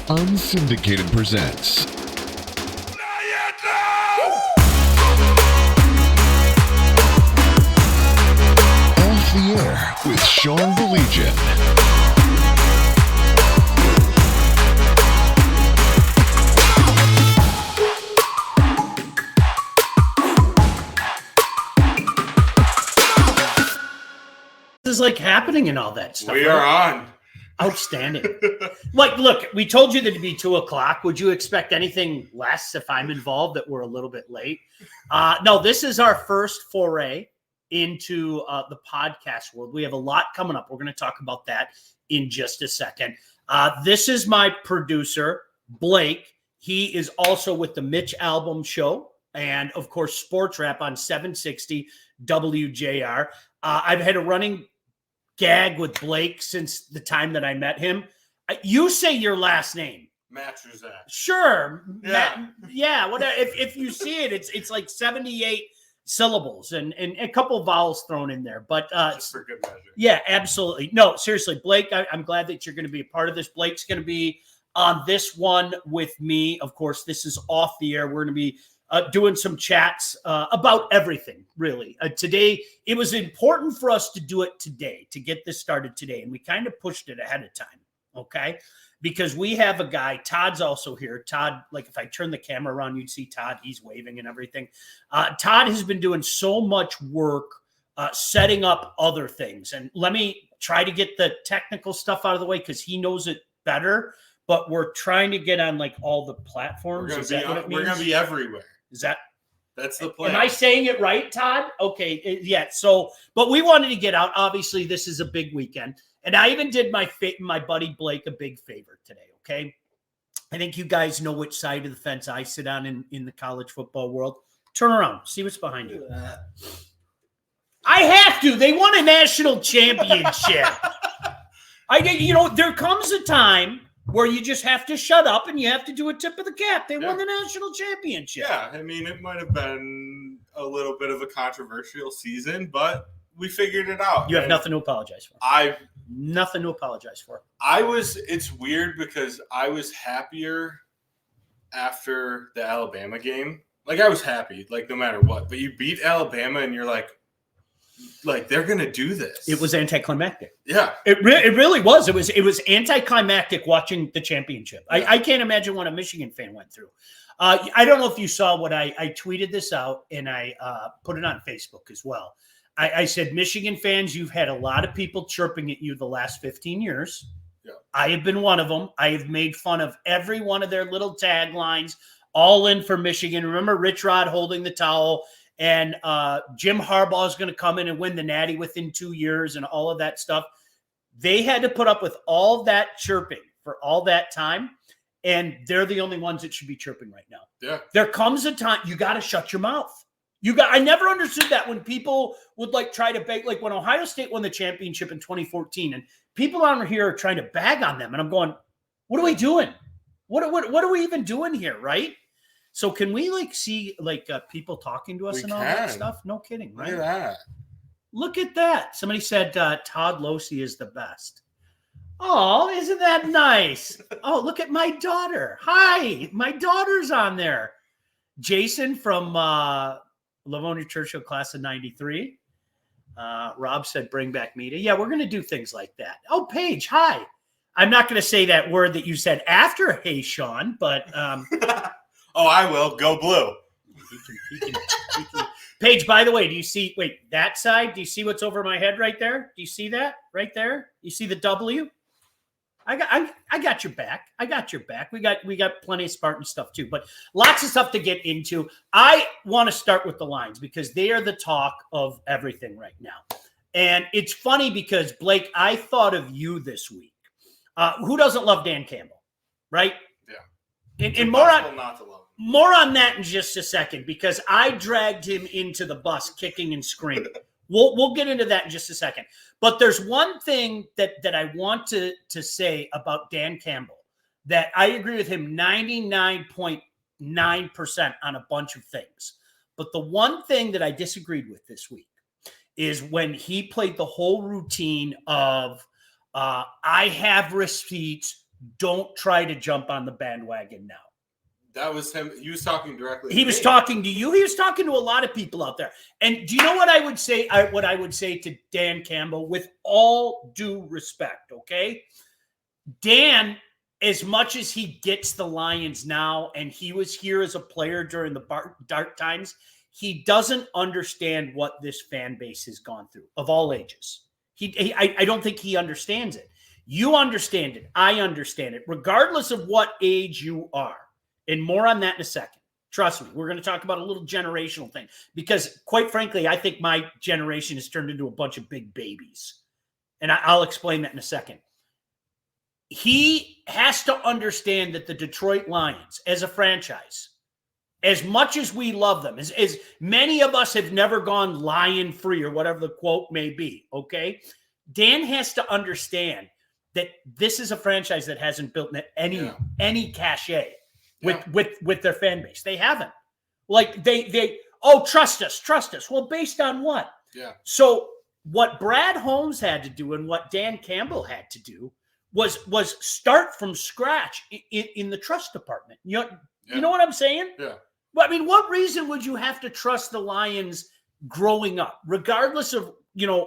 Unsyndicated presents Off the Air with Sean Baligian. Is like happening and all that stuff. We are on. Outstanding. Like, look, we told you that it'd be 2:00. Would you expect anything less if I'm involved that we're a little bit late? No, this is our first foray into the podcast world. We have a lot coming up. We're going to talk about that in just a second. This is my producer, Blake. He is also with the Mitch Album Show and, of course, Sports Rap on 760 WJR. I've had a running gag with Blake since the time that I met him. You say your last name. Majchrzak. Sure. Yeah. Whatever. If you see it, it's like 78 syllables and a couple of vowels thrown in there. But just for good measure. Yeah, absolutely. No, seriously, Blake, I'm glad that you're going to be a part of this. Blake's going to be on this one with me. Of course, this is off the air. We're going to be doing some chats about everything, really. Today, it was important for us to do it today, to get this started today, and we kind of pushed it ahead of time, okay? Because we have a guy, Todd's also here. Todd, like if I turn the camera around, you'd see Todd. He's waving and everything. Todd has been doing so much work setting up other things. And let me try to get the technical stuff out of the way because he knows it better, but we're trying to get on like all the platforms. We're going to be everywhere. That's the plan. Am I saying it right, Todd? Okay, yeah. So, but we wanted to get out. Obviously, this is a big weekend, and I even did my buddy Blake a big favor today. Okay, I think you guys know which side of the fence I sit on in the college football world. Turn around, see what's behind you. I have to. They won a national championship. There comes a time where you just have to shut up and you have to do a tip of the cap. They won the national championship. Yeah, I mean, it might have been a little bit of a controversial season, but we figured it out. You have nothing to apologize for. Nothing to apologize for. It's weird because I was happier after the Alabama game. Like, I was happy, like, no matter what. But you beat Alabama and you're like they're gonna do this. It was anticlimactic. Yeah, it really was. It was anticlimactic watching the championship. Yeah. I can't imagine what a Michigan fan went through. I don't know if you saw what I tweeted this out and I put it on Facebook as well. I said, Michigan fans, you've had a lot of people chirping at you the last 15 years. Yeah. I have been one of them. I have made fun of every one of their little taglines. All in for Michigan. Remember Rich Rod holding the towel. And Jim Harbaugh is going to come in and win the Natty within 2 years and all of that stuff. They had to put up with all that chirping for all that time, and they're the only ones that should be chirping right now. Yeah. There comes a time you got to shut your mouth. I never understood that when people would like try to beg, like when Ohio State won the championship in 2014, and people on here are trying to bag on them, and I'm going, what are we doing? What are we even doing here, right? So can we see people talking to us and all that stuff? No kidding, right? Look at that. Look at that. Somebody said Todd Losey is the best. Oh, isn't that nice? Oh, look at my daughter. Hi, my daughter's on there. Jason from Livonia Churchill class of 93. Rob said bring back media. Yeah, we're going to do things like that. Oh, Paige, hi. I'm not going to say that word that you said after hey, Sean, but... Oh, I will. Go blue. He can. Paige, by the way, do you see, that side? Do you see what's over my head right there? Do you see that right there? You see the W? I got your back. I got your back. We got plenty of Spartan stuff too, but lots of stuff to get into. I want to start with the lines because they are the talk of everything right now. And it's funny because, Blake, I thought of you this week. Who doesn't love Dan Campbell, right? Yeah. And more on that in just a second because I dragged him into the bus kicking and screaming. We'll get into that in just a second. But there's one thing that I want to say about Dan Campbell that I agree with him 99.9% on a bunch of things. But the one thing that I disagreed with this week is when he played the whole routine of I have receipts, don't try to jump on the bandwagon now. That was him. He was talking directly. He was talking to you. He was talking to a lot of people out there. And do you know what I would say? What I would say to Dan Campbell, with all due respect, okay? Dan, as much as he gets the Lions now, and he was here as a player during the dark times, he doesn't understand what this fan base has gone through of all ages. I don't think he understands it. You understand it. I understand it, regardless of what age you are. And more on that in a second. Trust me, we're going to talk about a little generational thing because, quite frankly, I think my generation has turned into a bunch of big babies. And I'll explain that in a second. He has to understand that the Detroit Lions, as a franchise, as much as we love them, as many of us have never gone lion free or whatever the quote may be, okay? Dan has to understand that this is a franchise that hasn't built any cachet with their fan base. They haven't. Like they trust us. Well, based on what? Yeah. So what Brad Holmes had to do and what Dan Campbell had to do was start from scratch in the trust department. You know what I'm saying? Yeah. Well, I mean, what reason would you have to trust the Lions growing up, regardless of,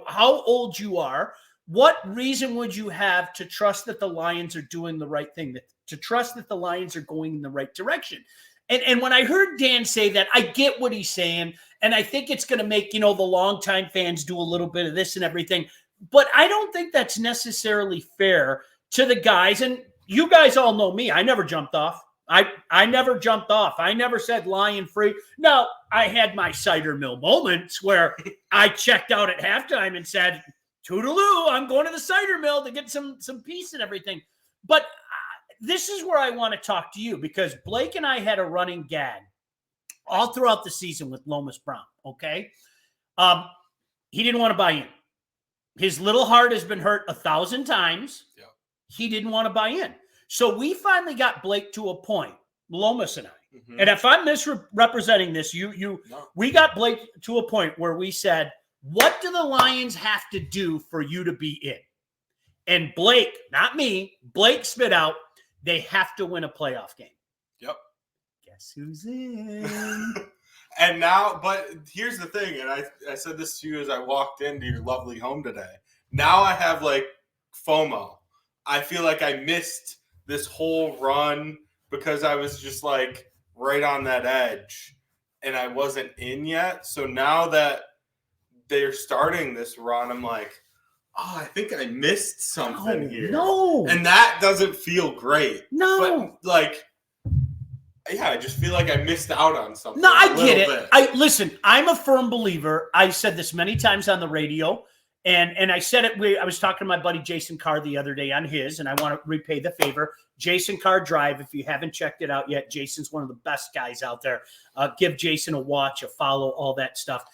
how old you are? What reason would you have to trust that the Lions are doing the right thing, to trust that the Lions are going in the right direction? And when I heard Dan say that, I get what he's saying. And I think it's going to make, the longtime fans do a little bit of this and everything. But I don't think that's necessarily fair to the guys. And you guys all know me. I never jumped off. I never jumped off. I never said lion free. No, I had my cider mill moments where I checked out at halftime and said, toodaloo, I'm going to the cider mill to get some peace and everything. But this is where I want to talk to you, because Blake and I had a running gag all throughout the season with Lomas Brown, okay? He didn't want to buy in. His little heart has been hurt 1,000 times. Yeah. He didn't want to buy in. So we finally got Blake to a point, Lomas and I. Mm-hmm. And if I'm misrepresenting this, we got Blake to a point where we said, what do the Lions have to do for you to be in? And Blake, not me, Blake spit out, they have to win a playoff game. Yep. Guess who's in? And now, but here's the thing, and I said this to you as I walked into your lovely home today. Now I have like FOMO. I feel like I missed this whole run because I was just like right on that edge and I wasn't in yet. So now that they're starting this run, I'm like, I think I missed something here. No. And that doesn't feel great. No. But like, I just feel like I missed out on something. No, I get it. Listen, I'm a firm believer. I said this many times on the radio, and I said it. I was talking to my buddy Jason Carr the other day on his, and I want to repay the favor. Jason Carr Drive, if you haven't checked it out yet, Jason's one of the best guys out there. Give Jason a watch, a follow, all that stuff.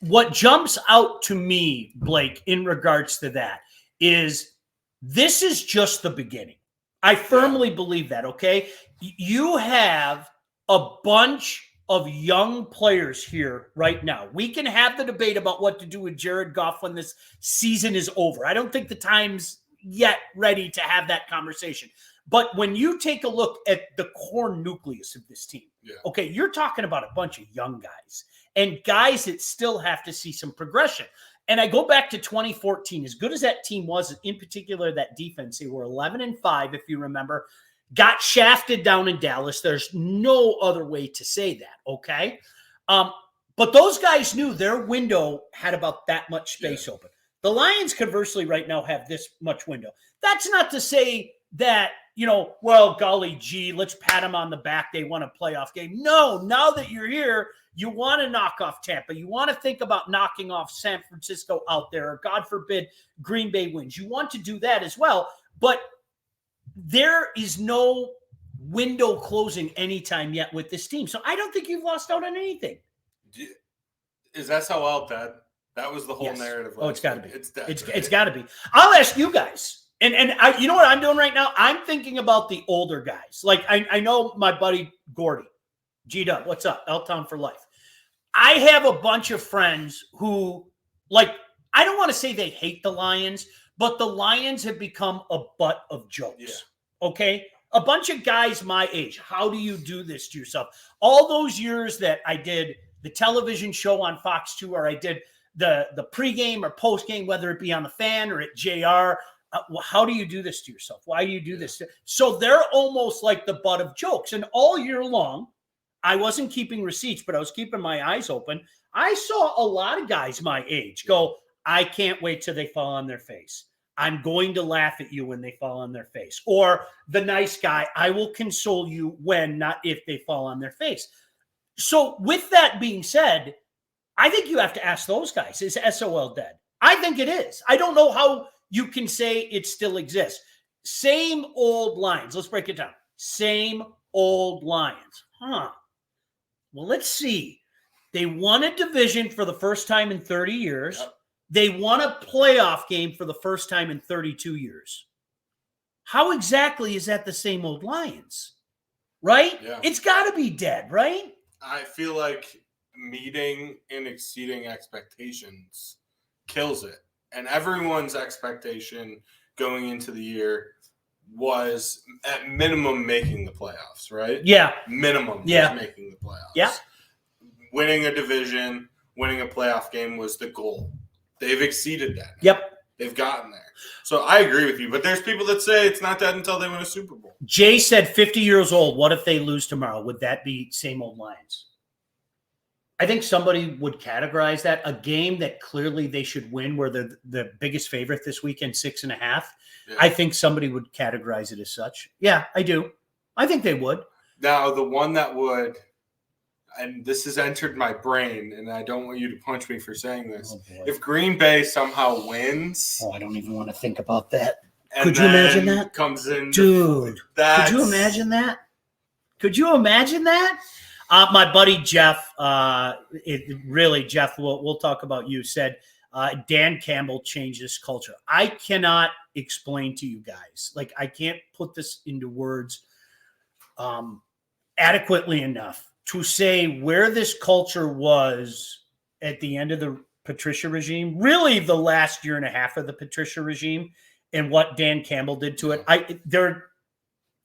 What jumps out to me, Blake, in regards to that is this is just the beginning. I firmly believe that, okay? You have a bunch of young players here right now. We can have the debate about what to do with Jared Goff when this season is over. I don't think the time's yet ready to have that conversation. But when you take a look at the core nucleus of this team, okay, you're talking about a bunch of young guys and guys that still have to see some progression. And I go back to 2014, as good as that team was, in particular that defense, they were 11-5, if you remember, got shafted down in Dallas. There's no other way to say that, okay? But those guys knew their window had about that much space open. The Lions, conversely, right now have this much window. That's not to say that, well, golly gee, let's pat them on the back. They won a playoff game. No, now that you're here, you want to knock off Tampa. You want to think about knocking off San Francisco out there, or God forbid, Green Bay wins. You want to do that as well. But there is no window closing anytime yet with this team. So I don't think you've lost out on anything. Is that so well dead? That was the whole narrative. It's got to be. It's dead. It's got to be. I'll ask you guys. And I, you know what I'm doing right now? I'm thinking about the older guys. Like I know my buddy Gordy, G-Dub, what's up? L-Town for life. I have a bunch of friends who, like, I don't want to say they hate the Lions, but the Lions have become a butt of jokes. Yeah. Okay? A bunch of guys my age. How do you do this to yourself? All those years that I did the television show on Fox 2, or I did the pregame or postgame, whether it be on the Fan or at JR, how do you do this to yourself? Why do you do this? So they're almost like the butt of jokes. And all year long, I wasn't keeping receipts, but I was keeping my eyes open. I saw a lot of guys my age go, I can't wait till they fall on their face. I'm going to laugh at you when they fall on their face. Or the nice guy, I will console you when, not if, they fall on their face. So with that being said, I think you have to ask those guys, is SOL dead? I think it is. I don't know how you can say it still exists. Same old lines. Let's break it down. Same old lines. Well, let's see. They won a division for the first time in 30 years. Yep. They won a playoff game for the first time in 32 years. How exactly is that the same old Lions? Right? Yeah. It's got to be dead, right? I feel like meeting and exceeding expectations kills it. And everyone's expectation going into the year was at minimum making the playoffs, right? Yeah. Minimum Yeah. was making the playoffs. Yeah. Winning a division, winning a playoff game was the goal. They've exceeded that. Yep. They've gotten there. So I agree with you. But there's people that say it's not dead until they win a Super Bowl. Jay said 50 years old. What if they lose tomorrow? Would that be same old Lions? I think somebody would categorize that a game that clearly they should win, where they're the biggest favorite this weekend, 6.5. Yeah. I think somebody would categorize it as such. Yeah, I do. I think they would. Now, the one that would, and this has entered my brain, and I don't want you to punch me for saying this. Oh, if Green Bay somehow wins, I don't even want to think about that. and Could you imagine that? Comes in, dude. Could you imagine that? Could you imagine that? My buddy Jeff, Jeff, we'll talk about you, said Dan Campbell changed this culture. I cannot explain to you guys, like I can't put this into words adequately enough to say where this culture was at the end of the Patricia regime, really the last year and a half of the Patricia regime, and what Dan Campbell did to it.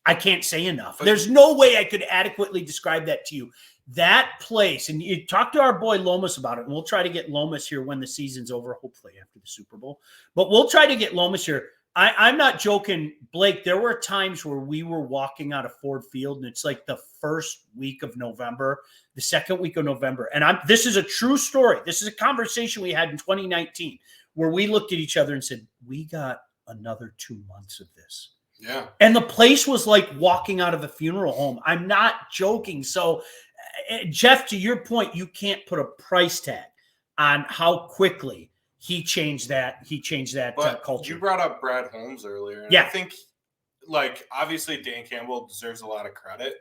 I can't say enough. There's no way I could adequately describe that to you. That place, and you talk to our boy Lomas about it, and we'll try to get Lomas here when the season's over, hopefully after the Super Bowl. But we'll try to get Lomas here. I'm not joking, Blake. There were times where we were walking out of Ford Field, and it's like the first week of November, the second week of November. And this is a true story. This is a conversation we had in 2019 where we looked at each other and said, we got another 2 months of this. Yeah. And the place was like walking out of a funeral home. I'm not joking. So, Jeff, to your point, you can't put a price tag on how quickly he changed that. Culture. You brought up Brad Holmes earlier. And yeah. I think, like, obviously Dan Campbell deserves a lot of credit,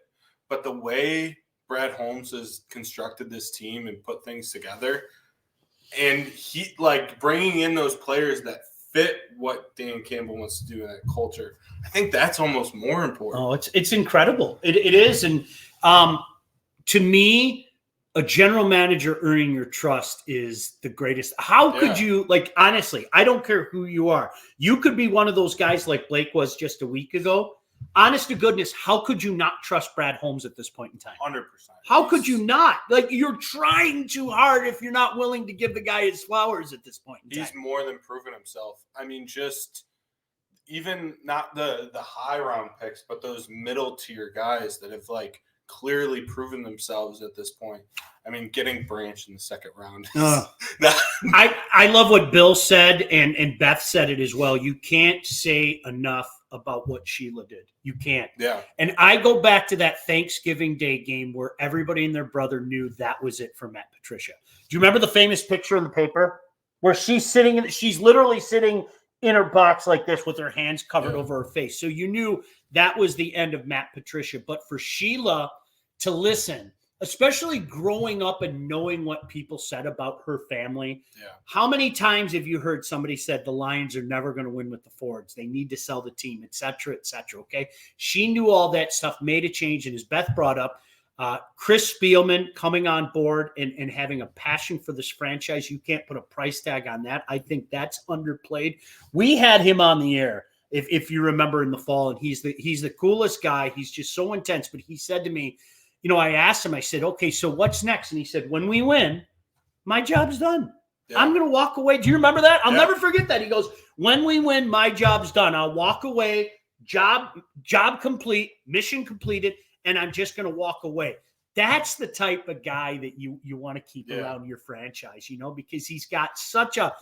but the way Brad Holmes has constructed this team and put things together, and he, like, bringing in those players that fit what Dan Campbell wants to do in that culture, I think that's almost more important. Oh, it's incredible. It is. And to me, a general manager earning your trust is the greatest. How could you, like, honestly, I don't care who you are. You could be one of those guys like Blake was just a week ago. Honest to goodness, how could you not trust Brad Holmes at this point in time? 100%. How could you not? Like, you're trying too hard if you're not willing to give the guy his flowers at this point in time. He's more than proven himself. I mean, just even not the high round picks, but those middle tier guys that have, like, clearly proven themselves at this point. I mean, getting Branch in the second round. I love what Bill said, and Beth said it as well. You can't say enough about what Sheila did. You can't. Yeah. And I go back to that Thanksgiving Day game where everybody and their brother knew that was it for Matt Patricia. Do you remember the famous picture in the paper where she's literally sitting in her box like this with her hands covered over her face? So you knew that was the end of Matt Patricia. But for Sheila to listen, especially growing up and knowing what people said about her family. Yeah. How many times have you heard somebody said the Lions are never going to win with the Fords? They need to sell the team, et cetera, okay? She knew all that stuff, made a change. And as Beth brought up, Chris Spielman coming on board and having a passion for this franchise. You can't put a price tag on that. I think that's underplayed. We had him on the air, if you remember, in the fall, and he's the coolest guy. He's just so intense. But he said to me, I asked him, I said, okay, so what's next? And he said, when we win, my job's done. Yeah. I'm going to walk away. Do you remember that? I'll never forget that. He goes, when we win, my job's done. I'll walk away, job complete, mission completed, and I'm just going to walk away. That's the type of guy that you want to keep around your franchise, because he's got such a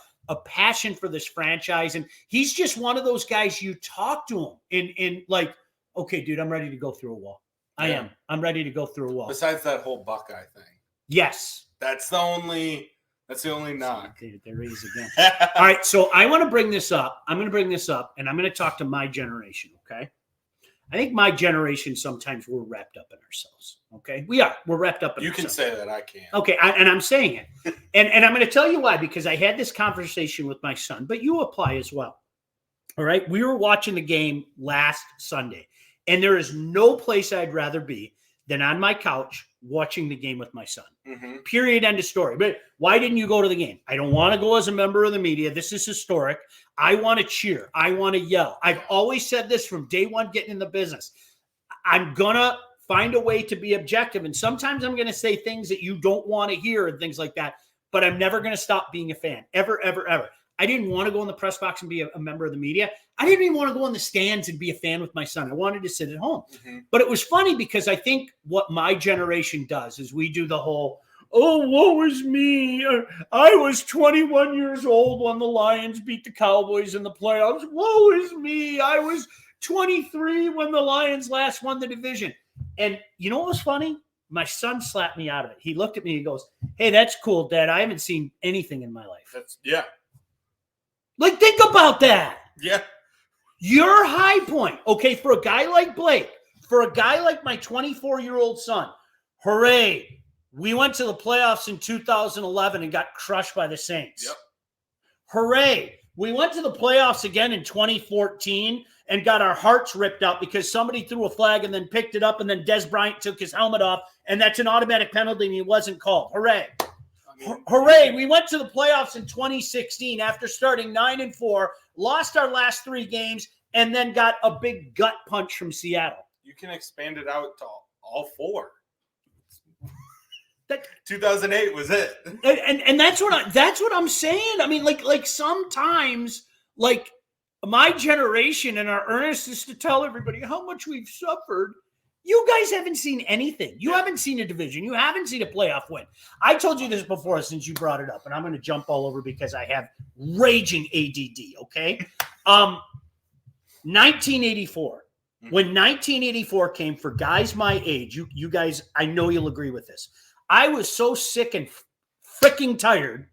passion for this franchise. And he's just one of those guys you talk to him and like, okay, dude, I'm ready to go through a wall. I am. I'm ready to go through a wall. Besides that whole Buckeye thing. Yes. That's the only knock. There he is again. All right, so I want to bring this up. I'm going to bring this up, and I'm going to talk to my generation, okay? I think my generation, sometimes we're wrapped up in ourselves, okay? We are. We're wrapped up in ourselves. You can say that. I can't. Okay, and I'm saying it. And I'm going to tell you why, because I had this conversation with my son, but you apply as well, all right? We were watching the game last Sunday, and there is no place I'd rather be than on my couch watching the game with my son. Mm-hmm. Period. End of story. But why didn't you go to the game? I don't want to go as a member of the media. This is historic. I want to cheer. I want to yell. I've always said this from day one getting in the business. I'm going to find a way to be objective. And sometimes I'm going to say things that you don't want to hear and things like that. But I'm never going to stop being a fan. Ever, ever, ever. I didn't want to go in the press box and be a member of the media. I didn't even want to go in the stands and be a fan with my son. I wanted to sit at home. Mm-hmm. But it was funny because I think what my generation does is we do the whole, oh, woe is me. I was 21 years old when the Lions beat the Cowboys in the playoffs. Woe is me. I was 23 when the Lions last won the division. And you know what was funny? My son slapped me out of it. He looked at me and he goes, hey, that's cool, Dad. I haven't seen anything in my life. Yeah. Like, think about that. Yeah. Your high point, okay, for a guy like Blake, for a guy like my 24-year-old son, hooray, we went to the playoffs in 2011 and got crushed by the Saints. Yep. Hooray, we went to the playoffs again in 2014 and got our hearts ripped out because somebody threw a flag and then picked it up and then Des Bryant took his helmet off and that's an automatic penalty and he wasn't called. Hooray. Hooray, we went to the playoffs in 2016 after starting 9-4, lost our last 3 games, and then got a big gut punch from Seattle. You can expand it out to all 4. 2008 was it. And that's what I'm saying. I mean, like sometimes, like my generation and our earnestness to tell everybody how much we've suffered. You guys haven't seen anything. You haven't seen a division. You haven't seen a playoff win. I told you this before since you brought it up, and I'm going to jump all over because I have raging ADD, okay? 1984. When 1984 came, for guys my age, you guys, I know you'll agree with this. I was so sick and freaking tired.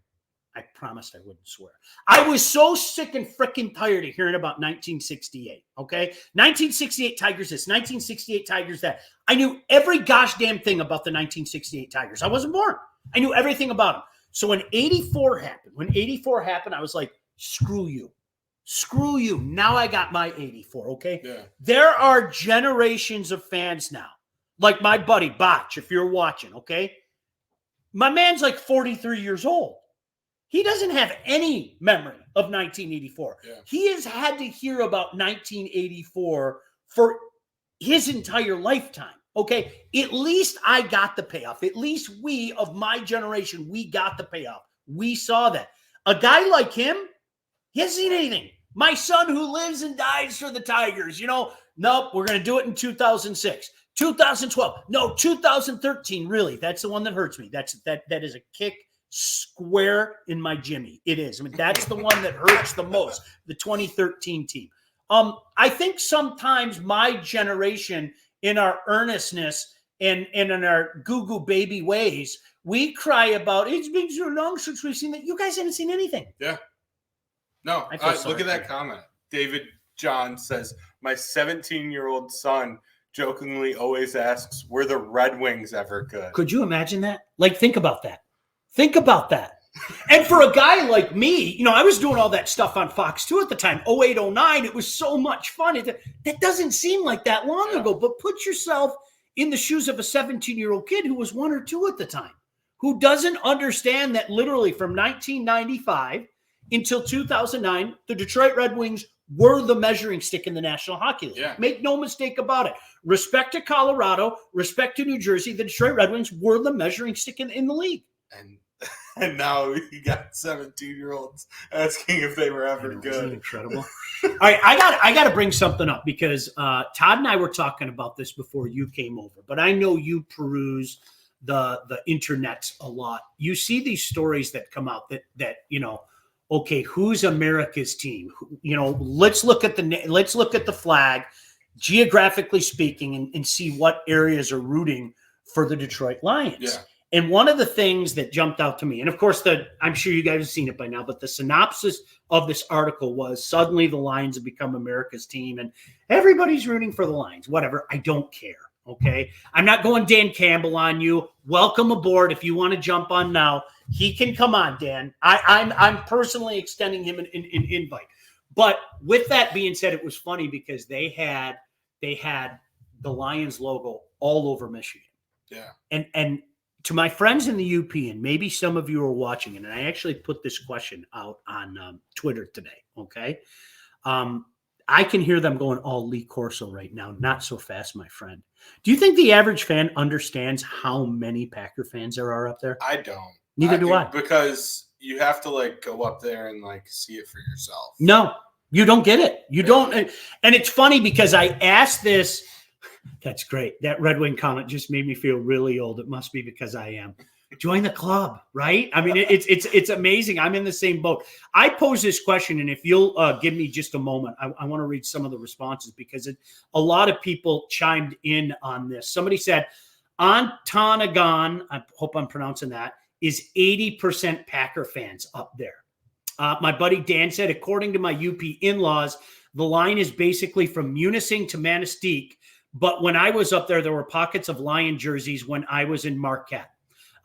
I promised I wouldn't swear. I was so sick and freaking tired of hearing about 1968, okay? 1968 Tigers this, 1968 Tigers that. I knew every gosh damn thing about the 1968 Tigers. I wasn't born. I knew everything about them. So when 84 happened, I was like, screw you. Screw you. Now I got my 84, okay? Yeah. There are generations of fans now. Like my buddy, Botch, if you're watching, okay? My man's like 43 years old. He doesn't have any memory of 1984. Yeah. He has had to hear about 1984 for his entire lifetime. Okay, at least I got the payoff. At least we of my generation, we got the payoff. We saw that. A guy like him, he hasn't seen anything. My son who lives and dies for the Tigers, nope, we're going to do it in 2006. 2012, no, 2013, really. That's the one that hurts me. That is a kick square in my Jimmy. It is. I mean, that's the one that hurts the most, the 2013 team. I think sometimes my generation, in our earnestness and in our goo-goo baby ways, we cry about, it's been so long since we've seen that. You guys haven't seen anything. Yeah. No, look at that comment. David John says, my 17-year-old son jokingly always asks, were the Red Wings ever good? Could you imagine that? Like, think about that. Think about that. And for a guy like me, I was doing all that stuff on Fox 2 at the time, 08, 09. It was so much fun. That doesn't seem like that long ago, but put yourself in the shoes of a 17-year-old kid who was 1 or 2 at the time, who doesn't understand that literally from 1995 until 2009, the Detroit Red Wings were the measuring stick in the National Hockey League. Yeah. Make no mistake about it. Respect to Colorado, respect to New Jersey, the Detroit Red Wings were the measuring stick in the league. And now you got 17-year-olds asking if they were ever good. Isn't it incredible? All right, I got to bring something up because Todd and I were talking about this before you came over, but I know you peruse the internet a lot. You see these stories that come out that okay, who's America's team? Let's look at the flag, geographically speaking, and see what areas are rooting for the Detroit Lions. Yeah. And one of the things that jumped out to me, and of course, I'm sure you guys have seen it by now, but the synopsis of this article was suddenly the Lions have become America's team and everybody's rooting for the Lions. Whatever. I don't care. Okay. I'm not going Dan Campbell on you. Welcome aboard. If you want to jump on now, he can come on, Dan. I'm personally extending him an invite. But with that being said, it was funny because they had the Lions logo all over Michigan. Yeah. And to my friends in the UP, and maybe some of you are watching, and I actually put this question out on Twitter today, okay? I can hear them going all Lee Corso right now. Not so fast, my friend. Do you think the average fan understands how many Packer fans there are up there? I don't. Neither do I. Because you have to go up there and see it for yourself. No, you don't get it. You don't. And it's funny because I asked this. That's great. That Red Wing comment just made me feel really old. It must be because I am. Join the club, right? I mean, it's amazing. I'm in the same boat. I pose this question, and if you'll give me just a moment, I want to read some of the responses because a lot of people chimed in on this. Somebody said, Ontanagon, I hope I'm pronouncing that, is 80% Packer fans up there. My buddy Dan said, according to my UP in-laws, the line is basically from Munising to Manistee. But when I was up there, there were pockets of Lion jerseys when I was in Marquette.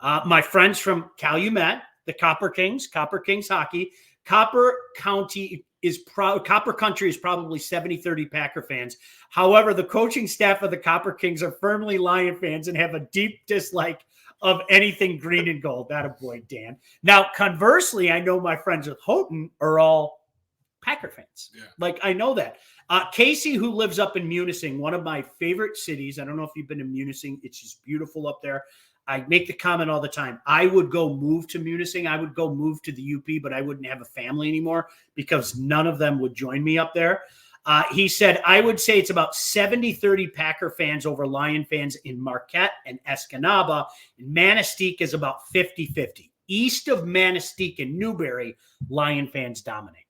My friends from Calumet, the Copper Kings hockey, Copper Country is probably 70-30 Packer fans. However, the coaching staff of the Copper Kings are firmly Lion fans and have a deep dislike of anything green and gold. That a boy, Dan. Now, conversely, I know my friends with Houghton are all Packer fans. Yeah. I know that. Casey, who lives up in Munising, one of my favorite cities. I don't know if you've been to Munising. It's just beautiful up there. I make the comment all the time. I would go move to Munising. I would go move to the UP, but I wouldn't have a family anymore because none of them would join me up there. He said, I would say it's about 70-30 Packer fans over Lion fans in Marquette and Escanaba. And Manistee is about 50-50. East of Manistee and Newberry, Lion fans dominate.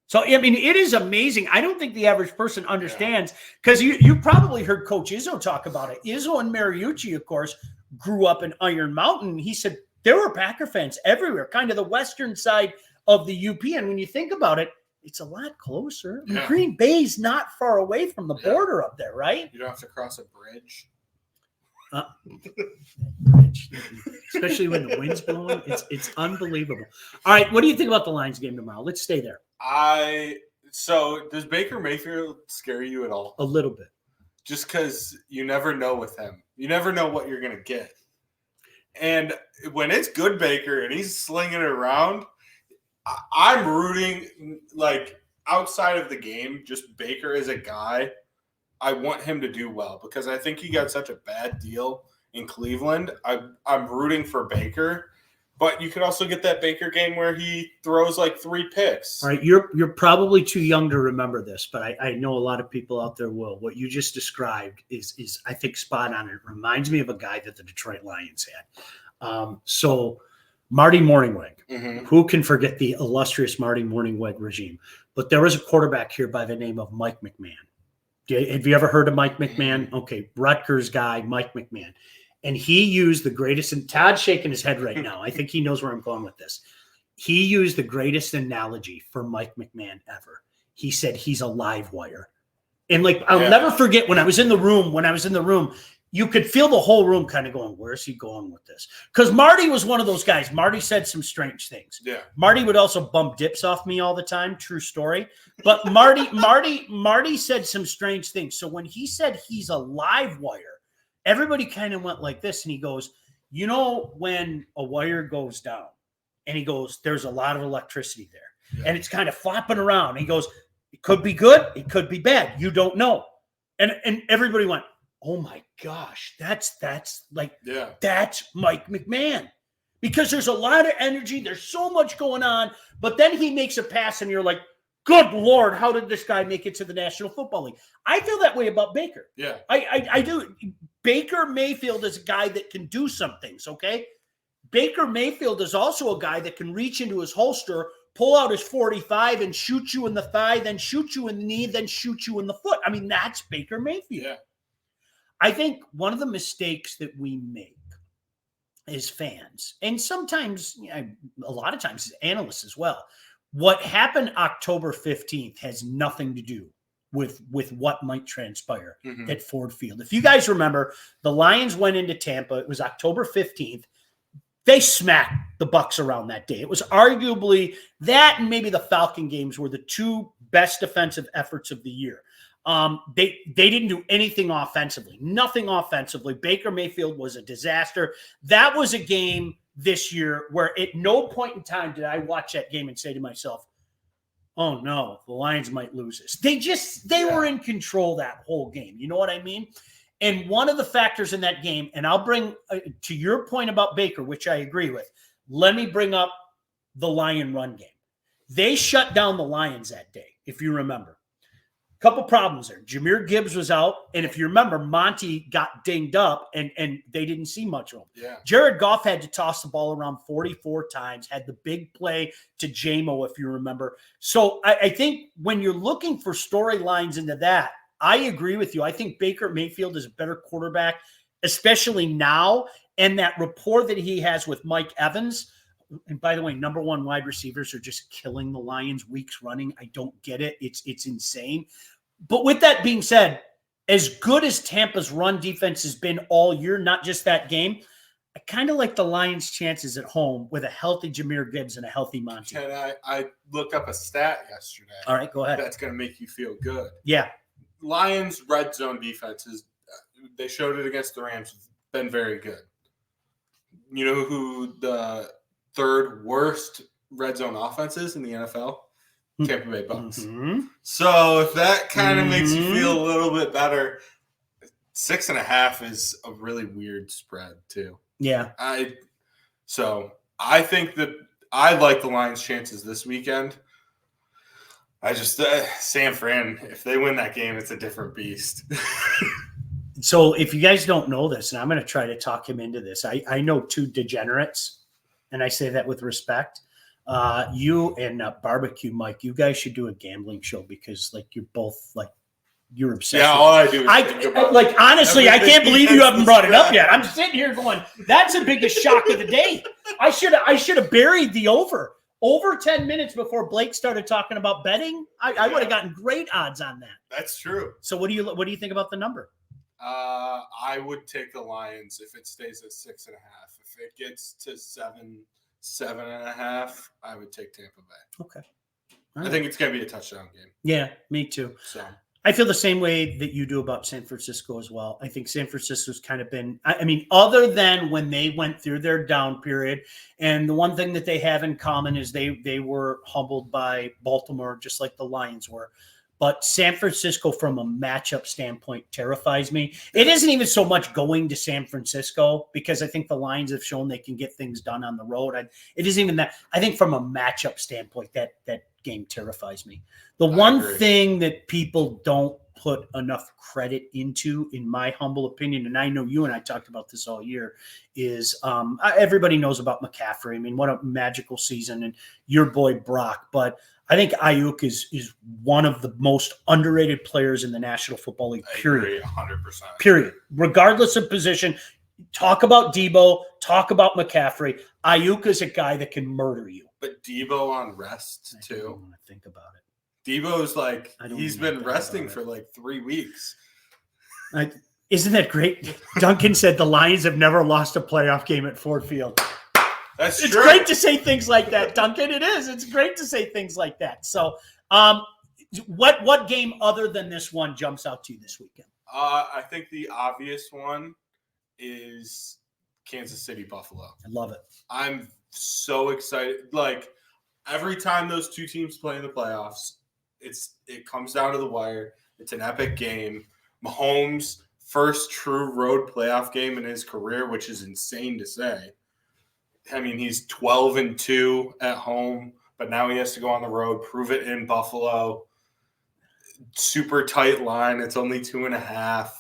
So, I mean, it is amazing. I don't think the average person understands because you probably heard Coach Izzo talk about it. Izzo and Mariucci, of course, grew up in Iron Mountain. He said there were Packer fans everywhere, kind of the western side of the UP. And when you think about it, it's a lot closer. Yeah. Green Bay's not far away from the border up there, right? You don't have to cross a bridge. Especially when the wind's blowing. It's unbelievable. All right, what do you think about the Lions game tomorrow? Let's stay there. So does Baker Mayfield scare you at all? A little bit. Just because you never know with him. You never know what you're going to get. And when it's good Baker and he's slinging it around, I'm rooting, outside of the game, just Baker as a guy. I want him to do well because I think he got such a bad deal in Cleveland. I'm rooting for Baker. But you could also get that Baker game where he throws 3 picks. All right, you're probably too young to remember this, but I know a lot of people out there will. What you just described is I think spot on. It reminds me of a guy that the Detroit Lions had. So Marty Morningweg, who can forget the illustrious Marty Morningweg regime? But there was a quarterback here by the name of Mike McMahon. Have you ever heard of Mike McMahon? Okay, Rutgers guy, Mike McMahon. And he used the greatest, and Todd's shaking his head right now. I think he knows where I'm going with this. He used the greatest analogy for Mike McMahon ever. He said he's a live wire. And I'll never forget when I was in the room, you could feel the whole room kind of going, where's he going with this? Because Marty was one of those guys. Marty said some strange things. Yeah. Marty would also bump dips off me all the time. True story. But Marty said some strange things. So when he said he's a live wire, everybody kind of went like this. And he goes, you know, when a wire goes down, and he goes, there's a lot of electricity there, and it's kind of flopping around. And he goes, it could be good, it could be bad. You don't know. And everybody went, oh my gosh, that's Mike McMahon. Because there's a lot of energy, there's so much going on, but then he makes a pass and you're like, good Lord, how did this guy make it to the National Football League? I feel that way about Baker. Yeah. I do. Baker Mayfield is a guy that can do some things, okay? Baker Mayfield is also a guy that can reach into his holster, pull out his 45 and shoot you in the thigh, then shoot you in the knee, then shoot you in the foot. I mean, that's Baker Mayfield. Yeah. I think one of the mistakes that we make as fans, and sometimes, a lot of times as analysts as well, what happened October 15th has nothing to do with what might transpire at Ford Field. If you guys remember, the Lions went into Tampa. It was October 15th. They smacked the Bucs around that day. It was arguably that and maybe the Falcon games were the two best defensive efforts of the year. They didn't do anything offensively, nothing offensively. Baker Mayfield was a disaster. That was a game this year where at no point in time did I watch that game and say to myself, oh no, the Lions might lose this. They were in control that whole game. You know what I mean? And one of the factors in that game, and I'll bring to your point about Baker, which I agree with, let me bring up the Lion run game. They shut down the Lions that day, if you remember. Couple problems there. Jahmyr Gibbs was out, and if you remember, Monty got dinged up, and they didn't see much of him. Yeah. Jared Goff had to toss the ball around 44 times, had the big play to J-Mo, if you remember. So I think when you're looking for storylines into that, I agree with you. I think Baker Mayfield is a better quarterback, especially now, and that rapport that he has with Mike Evans. And by the way, number one wide receivers are just killing the Lions weeks running. I don't get it. It's insane. But with that being said, as good as Tampa's run defense has been all year, not just that game, I kind of like the Lions' chances at home with a healthy Jahmyr Gibbs and a healthy Monty. And I looked up a stat yesterday. All right, go ahead. That's going to make you feel good. Yeah. Lions' red zone defenses, they showed it against the Rams, been very good. You know who the third worst red zone offense is in the NFL? Tampa Bay Bucks. Mm-hmm. So if that kind of makes you feel a little bit better, 6.5 is a really weird spread too. Yeah. I think that I like the Lions' chances this weekend. I just San Fran, if they win that game, it's a different beast. So if you guys don't know this, and I'm going to try to talk him into this, I know two degenerates, and I say that with respect. You and Barbecue Mike, you guys should do a gambling show because you're both you're obsessed. Yeah, all I do is think about honestly, I can't believe you haven't brought it up yet. I'm sitting here going, that's the biggest shock of the day. I should have buried the over 10 minutes before Blake started talking about betting. I would have gotten great odds on that. That's true. So what do you think about the number? I would take the Lions if it stays at 6.5. If it gets to 7.5, I would take Tampa Bay. Okay. Right. I think it's going to be a touchdown game. Yeah, me too. So I feel the same way that you do about San Francisco as well. I think San Francisco's kind of been, other than when they went through their down period, and the one thing that they have in common is they were humbled by Baltimore, just like the Lions were. But San Francisco, from a matchup standpoint, terrifies me. It isn't even so much going to San Francisco because I think the Lions have shown they can get things done on the road. It isn't even that. I think from a matchup standpoint, that game terrifies me. The one thing that people don't put enough credit into, in my humble opinion, and I know you and I talked about this all year, is everybody knows about McCaffrey. I mean, what a magical season, and your boy Brock. But I think Ayuk is one of the most underrated players in the National Football League, period. 100%. Period. Regardless of position, talk about Debo, talk about McCaffrey. Ayuk is a guy that can murder you. But Debo on rest, too. I don't want to think about it. Debo's he's been resting for 3 weeks. Isn't that great? Duncan said the Lions have never lost a playoff game at Ford Field. It's true. Great to say things like that, Duncan. It is. It's great to say things like that. So what game other than this one jumps out to you this weekend? I think the obvious one is Kansas City Buffalo. I love it. I'm so excited. Like every time those two teams play in the playoffs, it comes down to the wire. It's an epic game. Mahomes' first true road playoff game in his career, which is insane to say. I mean, he's 12-2 at home, but now he has to go on the road, prove it in Buffalo. Super tight line. It's only 2.5.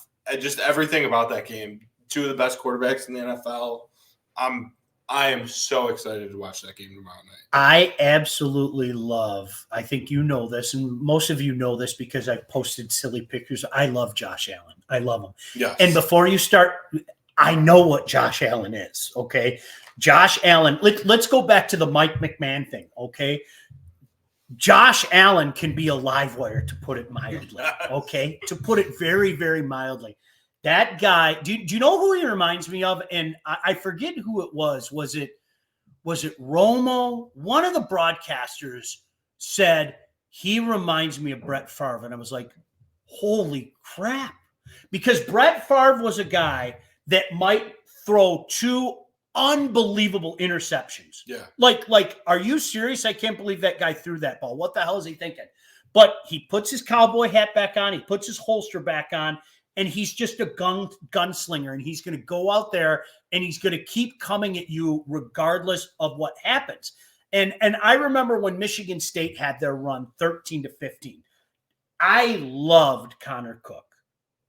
Just everything about that game. Two of the best quarterbacks in the NFL. I am so excited to watch that game tomorrow night. I absolutely love, I think you know this, and most of you know this because I've posted silly pictures. I love Josh Allen. I love him. Yes. And before you start, I know what Josh Allen is, okay? Josh Allen, let's go back to the Mike McMahon thing, okay? Josh Allen can be a live wire, to put it mildly, okay? To put it very, very mildly. That guy, do you know who he reminds me of? And I forget who it was. Was it Romo? One of the broadcasters said he reminds me of Brett Favre. And I was like, holy crap. Because Brett Favre was a guy that might throw 2 unbelievable interceptions. Yeah. Like, are you serious? I can't believe that guy threw that ball. What the hell is he thinking? But he puts his cowboy hat back on. He puts his holster back on. And he's just a gunslinger, and he's going to go out there and he's going to keep coming at you regardless of what happens. And I remember when Michigan State had their run 13-15. I loved Connor Cook.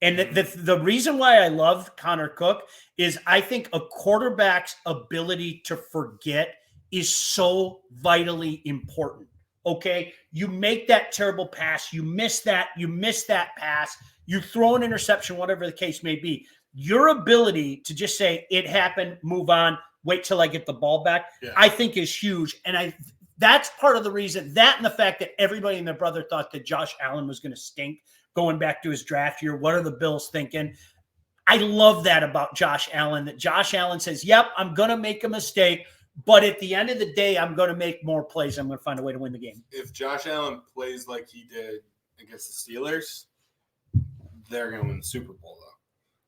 And the reason why I loved Connor Cook is I think a quarterback's ability to forget is so vitally important. Okay? You make that terrible pass. You miss that pass. You throw an interception, whatever the case may be. Your ability to just say, it happened, move on, wait till I get the ball back, yeah, I think is huge. And that's part of the reason, that and the fact that everybody and their brother thought that Josh Allen was going to stink going back to his draft year. What are the Bills thinking? I love that about Josh Allen, that Josh Allen says, yep, I'm going to make a mistake, but at the end of the day, I'm going to make more plays. I'm going to find a way to win the game. If Josh Allen plays like he did against the Steelers, they're going to win the Super Bowl, though,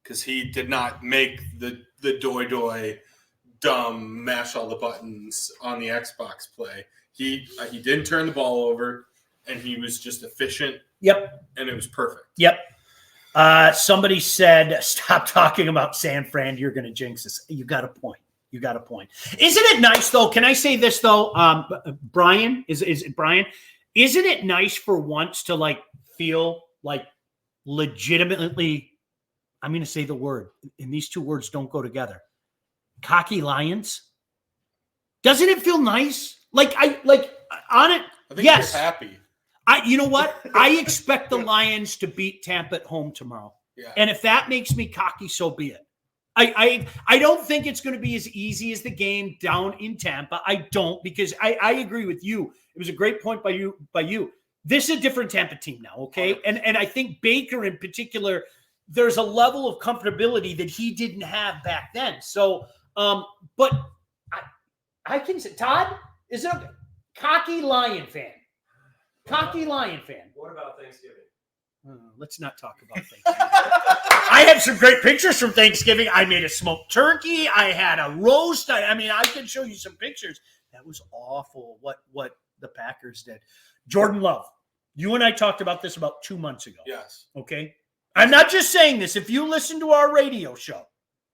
because he did not make the doy dumb mash all the buttons on the Xbox play. He didn't turn the ball over, and he was just efficient. Yep. And it was perfect. Yep. Somebody said, stop talking about San Fran. You're going to jinx us. You got a point. Isn't it nice, though? Can I say this, though? Brian, is it Brian? Isn't it nice for once to, feel like legitimately, I'm going to say the word, and these two words don't go together, cocky Lions? Doesn't it feel nice? On it? I think yes. You're happy. You know what? I expect the Lions to beat Tampa at home tomorrow. Yeah. And if that makes me cocky, so be it. I don't think it's going to be as easy as the game down in Tampa. I don't, because I agree with you. It was a great point by you. This is a different Tampa team now, okay? And I think Baker in particular, there's a level of comfortability that he didn't have back then. So, but I can say, Todd, is it a cocky Lion fan? Cocky Lion fan. What about Thanksgiving? Let's not talk about Thanksgiving. I have some great pictures from Thanksgiving. I made a smoked turkey. I had a roast. I can show you some pictures. That was awful what the Packers did. Jordan Love, you and I talked about this about 2 months ago. Yes. Okay? I'm not just saying this. If you listen to our radio show,